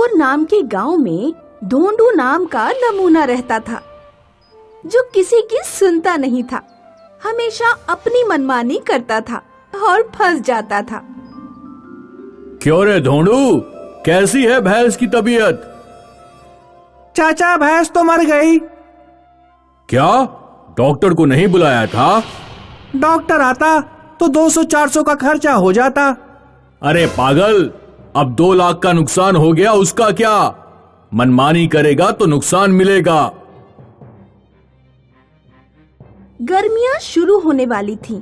रामपुर नाम के गांव में ढोंडू नाम का नमूना रहता था, जो किसी की सुनता नहीं था, हमेशा अपनी मनमानी करता था और फंस जाता था। क्यों रे ढोंडू, कैसी है भैंस की तबीयत? चाचा, भैंस तो मर गई। क्या डॉक्टर को नहीं बुलाया था? डॉक्टर आता तो 200-400 का खर्चा हो जाता। अरे पागल, अब 2 लाख का नुकसान हो गया, उसका क्या? मनमानी करेगा तो नुकसान मिलेगा। गर्मियां शुरू होने वाली थीं।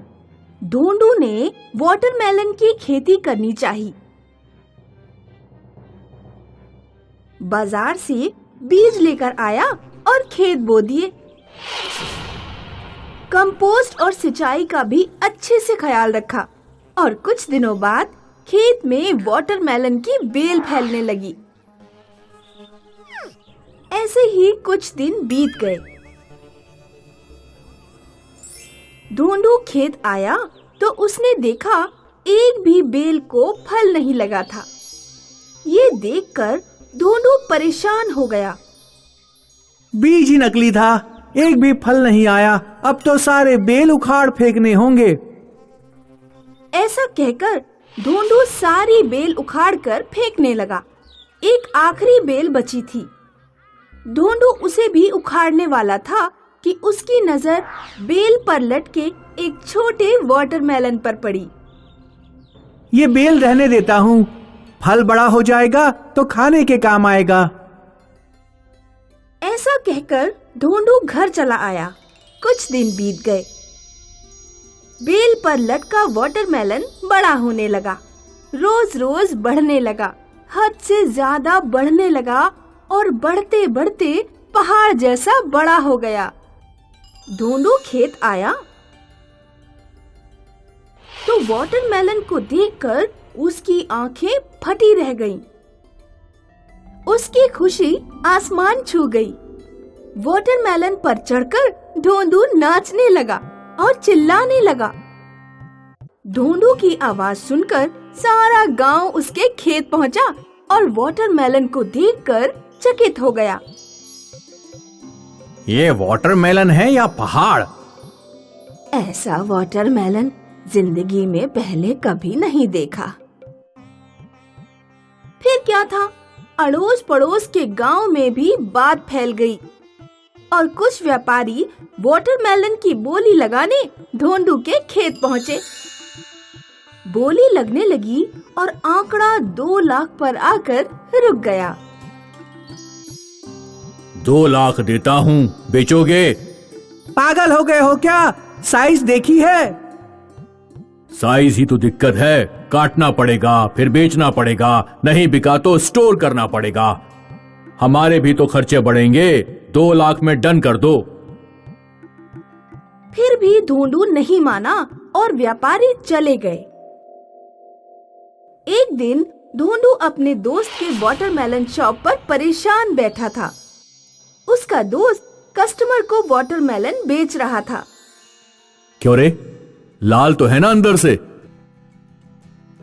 ढोंडू ने वाटरमेलन की खेती करनी चाहिए। बाजार से बीज लेकर आया और खेत बो दिए। कंपोस्ट और सिंचाई का भी अच्छे से ख्याल रखा और कुछ दिनों बाद खेत में वाटरमेलन की बेल फैलने लगी। ऐसे ही कुछ दिन बीत गए। ढोंडू खेत आया तो उसने देखा एक भी बेल को फल नहीं लगा था। ये देखकर ढोंडू परेशान हो गया। बीज ही नकली था, एक भी फल नहीं आया। अब तो सारे बेल उखाड़ फेंकने होंगे। ऐसा कहकर ढोंडू सारी बेल उखाड़कर फेंकने लगा। एक आखिरी बेल बची थी। ढोंडू उसे भी उखाड़ने वाला था कि उसकी नजर बेल पर लटके एक छोटे वाटरमेलन पर पड़ी। ये बेल रहने देता हूँ, फल बड़ा हो जाएगा तो खाने के काम आएगा। ऐसा कहकर ढोंडू घर चला आया। कुछ दिन बीत गए। बेल पर लटका वाटरमेलन बड़ा होने लगा, रोज रोज बढ़ने लगा, हद से ज्यादा बढ़ने लगा और बढ़ते बढ़ते पहाड़ जैसा बड़ा हो गया। ढोंडू खेत आया तो वाटरमेलन को देखकर उसकी आंखें फटी रह गईं। उसकी खुशी आसमान छू गई। वाटरमेलन पर चढ़कर ढोंडू नाचने लगा और चिल्लाने लगा। ढोंडू की आवाज सुनकर सारा गांव उसके खेत पहुंचा और वाटरमेलन को देखकर चकित हो गया। ये वाटरमेलन है या पहाड़? ऐसा वाटरमेलन जिंदगी में पहले कभी नहीं देखा। फिर क्या था, अड़ोस पड़ोस के गांव में भी बात फैल गई और कुछ व्यापारी वाटरमेलन की बोली लगाने ढोंडू के खेत पहुंचे। बोली लगने लगी और आंकड़ा 2 लाख पर आकर रुक गया। 2 लाख देता हूँ, बेचोगे? पागल हो गए हो क्या? साइज देखी है? साइज ही तो दिक्कत है, काटना पड़ेगा, फिर बेचना पड़ेगा, नहीं बिका तो स्टोर करना पड़ेगा। हमारे भी तो खर्चे बढ़ेंगे। 2 लाख में डन कर दो। फिर भी ढोंडू नहीं माना और व्यापारी चले गए। एक दिन ढोंडू अपने दोस्त के वाटरमेलन शॉप पर परेशान बैठा था। उसका दोस्त कस्टमर को वाटरमेलन बेच रहा था। क्यों रे, लाल तो है ना अंदर से?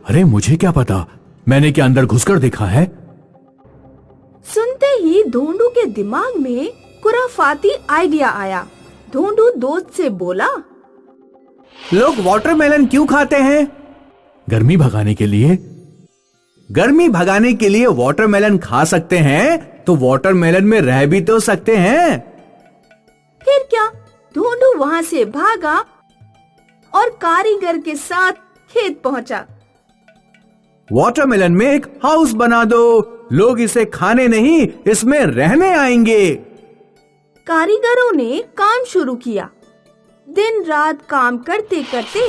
अरे मुझे क्या पता, मैंने क्या अंदर घुसकर देखा है? सुनते ही ढोंडू के दिमाग में खुराफाती आइडिया आया। ढोंडू दोस्त से बोला, लोग वाटरमेलन क्यों खाते हैं? गर्मी भगाने के लिए। गर्मी भगाने के लिए वाटरमेलन खा सकते हैं तो वाटरमेलन में रह भी तो सकते हैं। फिर क्या, ढोंडू वहां से भागा और कारीगर के साथ खेत पहुंचा। वाटरमेलन में एक हाउस बना दो, लोग इसे खाने नहीं, इसमें रहने आएंगे। कारीगरों ने काम शुरू किया। दिन रात काम करते करते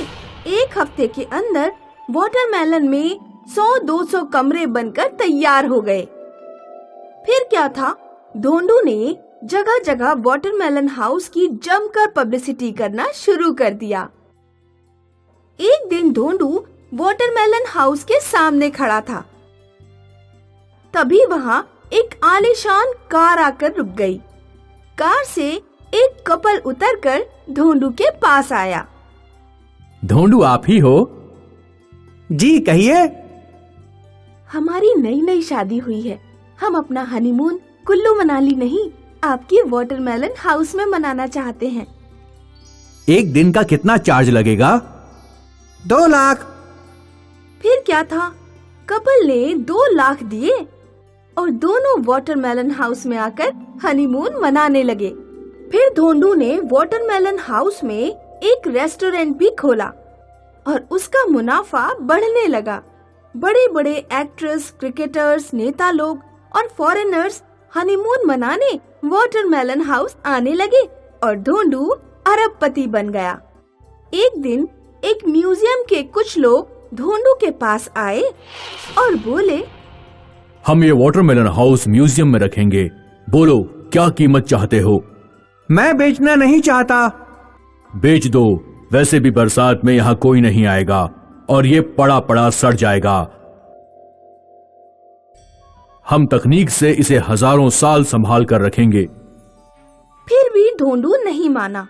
1 हफ्ते के अंदर वाटरमेलन में 100-200 कमरे बनकर तैयार हो गए। फिर क्या था, ढोंडू ने जगह जगह वाटरमेलन हाउस की जमकर पब्लिसिटी करना शुरू कर दिया। एक दिन ढोंडू वाटरमेलन हाउस के सामने खड़ा था। तभी वहां एक आलीशान कार आकर रुक गई। कार से एक कपल उतरकर ढोंडू के पास आया। ढोंडू आप ही हो? जी कहिए। हमारी नई नई शादी हुई है, हम अपना हनीमून कुल्लू मनाली नहीं, आपके वाटरमेलन हाउस में मनाना चाहते हैं। एक दिन का कितना चार्ज लगेगा? 2 लाख। फिर क्या था, कपल ने 2 लाख दिए और दोनों वाटरमेलन हाउस में आकर हनीमून मनाने लगे। फिर धोंडू ने वाटरमेलन हाउस में एक रेस्टोरेंट भी खोला और उसका मुनाफा बढ़ने लगा। बड़े बड़े एक्ट्रेस, क्रिकेटर्स, नेता लोग और फॉरेनर्स हनीमून मनाने वाटरमेलन हाउस आने लगे और धोंडू अरबपति बन गया। एक दिन एक म्यूजियम के कुछ लोग धोंडू के पास आए और बोले, हम ये वाटरमेलन हाउस म्यूजियम में रखेंगे, बोलो क्या कीमत चाहते हो? मैं बेचना नहीं चाहता। बेच दो, वैसे भी बरसात में यहाँ कोई नहीं आएगा और ये पड़ा पड़ा सड़ जाएगा। हम तकनीक से इसे हजारों साल संभाल कर रखेंगे। फिर भी धोंडू नहीं माना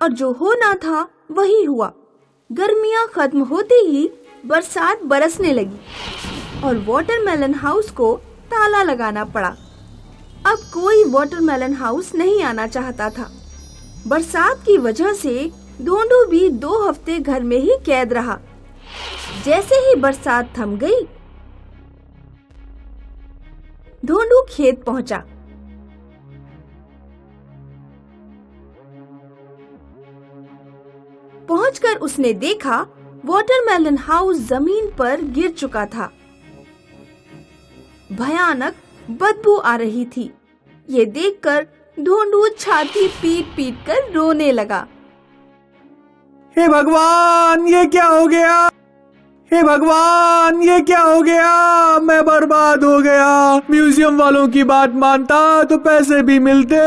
और जो होना था वही हुआ। गर्मियां खत्म होते ही बरसात बरसने लगी और वाटरमेलन हाउस को ताला लगाना पड़ा। अब कोई वाटरमेलन हाउस नहीं आना चाहता था। बरसात की वजह से धोंडू भी 2 हफ्ते घर में ही कैद रहा। जैसे ही बरसात थम गई, धोंडू खेत पहुंचा। पहुंचकर उसने देखा वाटरमेलन हाउस जमीन पर गिर चुका था। भयानक बदबू आ रही थी। ये देखकर धोंडू छाती पीट पीट कर रोने लगा। हे भगवान, ये क्या हो गया? हे भगवान, ये क्या हो गया? मैं बर्बाद हो गया। म्यूजियम वालों की बात मानता तो पैसे भी मिलते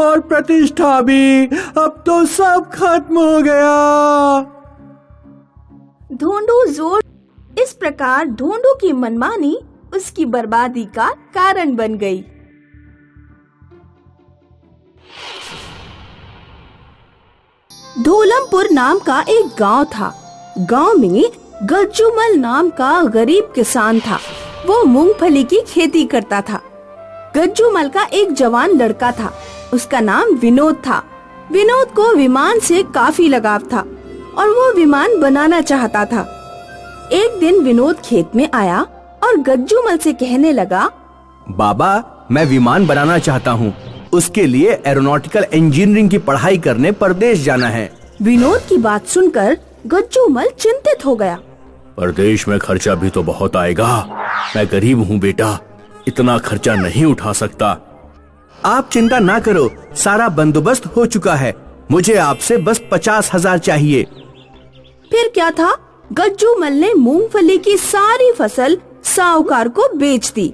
और प्रतिष्ठा भी। अब तो सब खत्म हो गया। धोंडू जोर। इस प्रकार धोंडू की मनमानी उसकी बर्बादी का कारण बन गई। धोलमपुर नाम का एक गांव था। गांव में गज्जूमल नाम का गरीब किसान था। वो मूंगफली की खेती करता था। गज्जूमल का एक जवान लड़का था। उसका नाम विनोद था। विनोद को विमान से काफी लगाव था और वो विमान बनाना चाहता था। एक दिन विनोद खेत में आया और गज्जूमल से कहने लगा, बाबा, मैं विमान बनाना चाहता हूँ। उसके लिए एरोनॉटिकल इंजीनियरिंग की पढ़ाई करने परदेश जाना है। विनोद की बात सुनकर गज्जूमल चिंतित हो गया। परदेश में खर्चा भी तो बहुत आएगा। मैं गरीब हूँ बेटा, इतना खर्चा नहीं उठा सकता। आप चिंता ना करो, सारा बंदोबस्त हो चुका है। मुझे आपसे बस 50,000 चाहिए। फिर क्या था, गज्जूमल ने मूंगफली की सारी फसल साहूकार को बेच दी।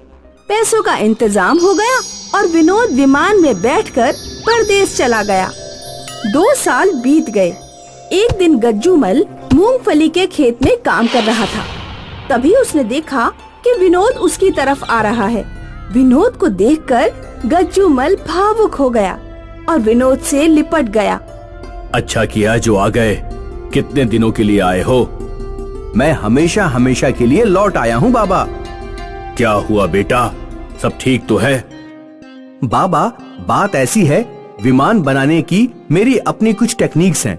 पैसों का इंतजाम हो गया और विनोद विमान में बैठकर परदेश चला गया। 2 साल बीत गए। एक दिन गज्जूमल मूंगफली के खेत में काम कर रहा था। तभी उसने देखा कि विनोद उसकी तरफ आ रहा है। विनोद को देखकर गज्जूमल भावुक हो गया और विनोद से लिपट गया। अच्छा किया जो आ गए। कितने दिनों के लिए आए हो? मैं हमेशा हमेशा के लिए लौट आया हूँ बाबा। क्या हुआ बेटा, सब ठीक तो है? बाबा, बात ऐसी है, विमान बनाने की मेरी अपनी कुछ टेक्निक्स हैं।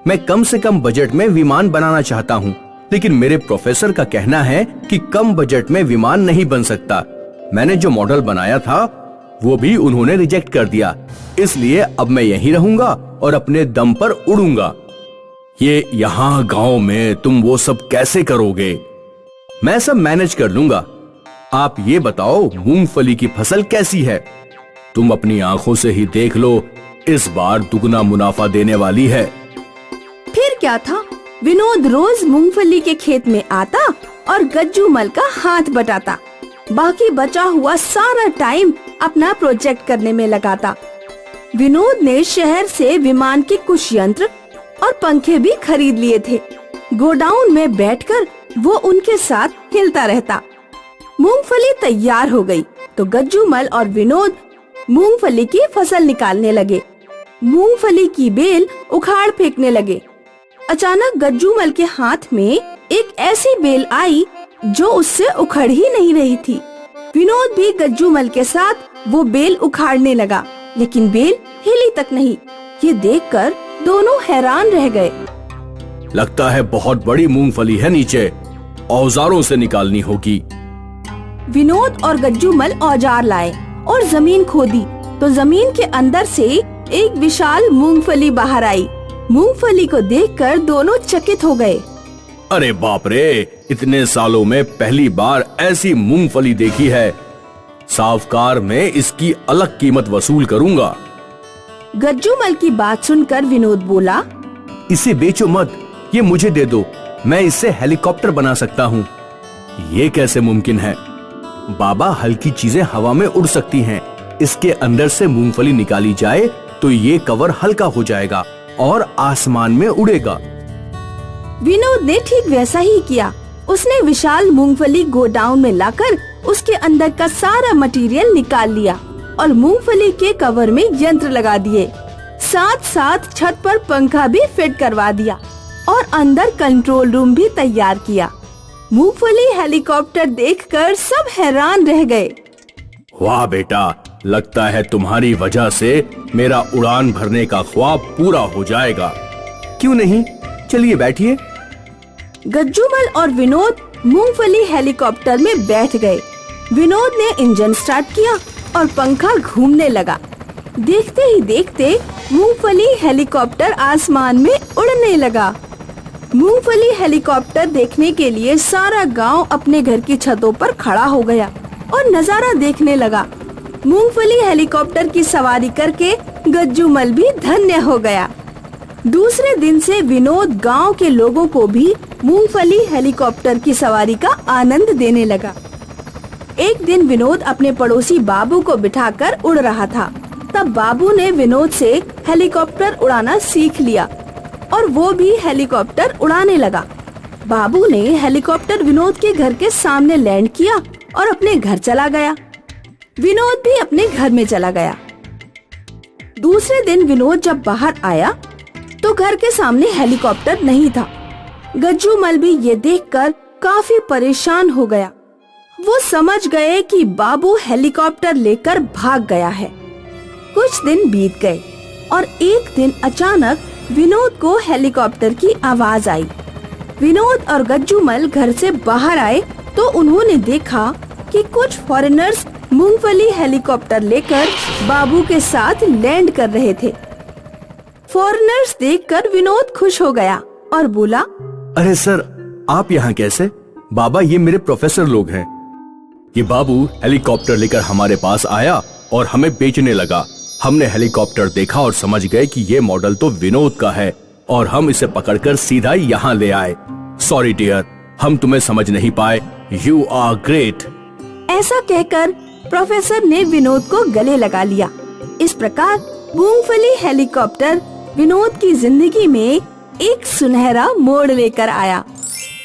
मैं कम से कम बजट में विमान बनाना चाहता हूँ, लेकिन मेरे प्रोफेसर का कहना है कि कम बजट में विमान नहीं बन सकता। मैंने जो मॉडल बनाया था वो भी उन्होंने रिजेक्ट कर दिया। इसलिए अब मैं यहीं रहूंगा और अपने दम पर उड़ूंगा। ये यहाँ गांव में तुम वो सब कैसे करोगे? मैं सब मैनेज कर लूंगा। आप ये बताओ, मूंगफली की फसल कैसी है? तुम अपनी आंखों से ही देख लो, इस बार दुगना मुनाफा देने वाली है। फिर क्या था, विनोद रोज मूंगफली के खेत में आता और गज्जूमल का हाथ बटाता। बाकी बचा हुआ सारा टाइम अपना प्रोजेक्ट करने में लगाता। विनोद ने शहर से विमान के कुछ यंत्र और पंखे भी खरीद लिए थे। गोडाउन में बैठकर वो उनके साथ हिलता रहता। मूंगफली तैयार हो गई तो गज्जूमल और विनोद मूंगफली की फसल निकालने लगे। मूंगफली की बेल उखाड़ फेंकने लगे। अचानक गज्जूमल के हाथ में एक ऐसी बेल आई जो उससे उखड़ ही नहीं रही थी। विनोद भी गज्जूमल के साथ वो बेल उखाड़ने लगा, लेकिन बेल हिली तक नहीं। ये देखकर दोनों हैरान रह गए। लगता है बहुत बड़ी मूंगफली है नीचे, औजारों से निकालनी होगी। विनोद और गज्जूमल औजार लाए और जमीन खोदी तो जमीन के अंदर से एक विशाल मूंगफली बाहर आई। मूंगफली को देखकर दोनों चकित हो गए। अरे बाप रे, इतने सालों में पहली बार ऐसी मूंगफली देखी है। सावकार में इसकी अलग कीमत वसूल करूंगा। गज्जूमल की बात सुनकर विनोद बोला, इसे बेचो मत, ये मुझे दे दो, मैं इससे हेलीकॉप्टर बना सकता हूँ। ये कैसे मुमकिन है? बाबा, हल्की चीजें हवा में उड़ सकती हैं। इसके अंदर से मूंगफली निकाली जाए तो ये कवर हल्का हो जाएगा और आसमान में उड़ेगा। विनोद ने ठीक वैसा ही किया। उसने विशाल मूंगफली गोडाउन में लाकर उसके अंदर का सारा मटेरियल निकाल लिया और मूंगफली के कवर में यंत्र लगा दिए। साथ साथ छत पर पंखा भी फिट करवा दिया और अंदर कंट्रोल रूम भी तैयार किया। मूंगफली हेलीकॉप्टर देखकर सब हैरान रह गए। वाह बेटा, लगता है तुम्हारी वजह से मेरा उड़ान भरने का ख्वाब पूरा हो जाएगा। क्यों नहीं, चलिए बैठिए। गज्जूमल और विनोद मूंगफली हेलीकॉप्टर में बैठ गए। विनोद ने इंजन स्टार्ट किया और पंखा घूमने लगा। देखते ही देखते मूंगफली हेलीकॉप्टर आसमान में उड़ने लगा। मूंगफली हेलीकॉप्टर देखने के लिए सारा गांव अपने घर की छतों पर खड़ा हो गया और नजारा देखने लगा। मूंगफली हेलीकॉप्टर की सवारी करके गज्जूमल भी धन्य हो गया। दूसरे दिन से विनोद गांव के लोगों को भी मूंगफली हेलीकॉप्टर की सवारी का आनंद देने लगा। एक दिन विनोद अपने पड़ोसी बाबू को बिठाकर उड़ रहा था। तब बाबू ने विनोद से हेलीकॉप्टर उड़ाना सीख लिया और वो भी हेलीकॉप्टर उड़ाने लगा। बाबू ने हेलीकॉप्टर विनोद के घर के सामने लैंड किया और अपने घर चला गया। विनोद भी अपने घर में चला गया। दूसरे दिन विनोद जब बाहर आया तो घर के सामने हेलीकॉप्टर नहीं था। गज्जूमल भी ये देखकर काफी परेशान हो गया। वो समझ गए कि बाबू हेलीकॉप्टर लेकर भाग गया है। कुछ दिन बीत गए और एक दिन अचानक विनोद को हेलीकॉप्टर की आवाज आई। विनोद और गज्जूमल घर से बाहर आए तो उन्होंने देखा कि कुछ फॉरेनर्स मूंगफली हेलीकॉप्टर लेकर बाबू के साथ लैंड कर रहे थे। फॉरेनर्स देखकर विनोद खुश हो गया और बोला, अरे सर, आप यहाँ कैसे? बाबा, ये मेरे प्रोफेसर लोग हैं। ये बाबू हेलीकॉप्टर लेकर हमारे पास आया और हमें बेचने लगा। हमने हेलीकॉप्टर देखा और समझ गए कि ये मॉडल तो विनोद का है और हम इसे पकड़कर सीधा यहाँ ले आए। सॉरी डियर, हम तुम्हें समझ नहीं पाए। You are great. ऐसा कहकर प्रोफेसर ने विनोद को गले लगा लिया। इस प्रकार मूंगफली हेलीकॉप्टर विनोद की जिंदगी में एक सुनहरा मोड़ लेकर आया।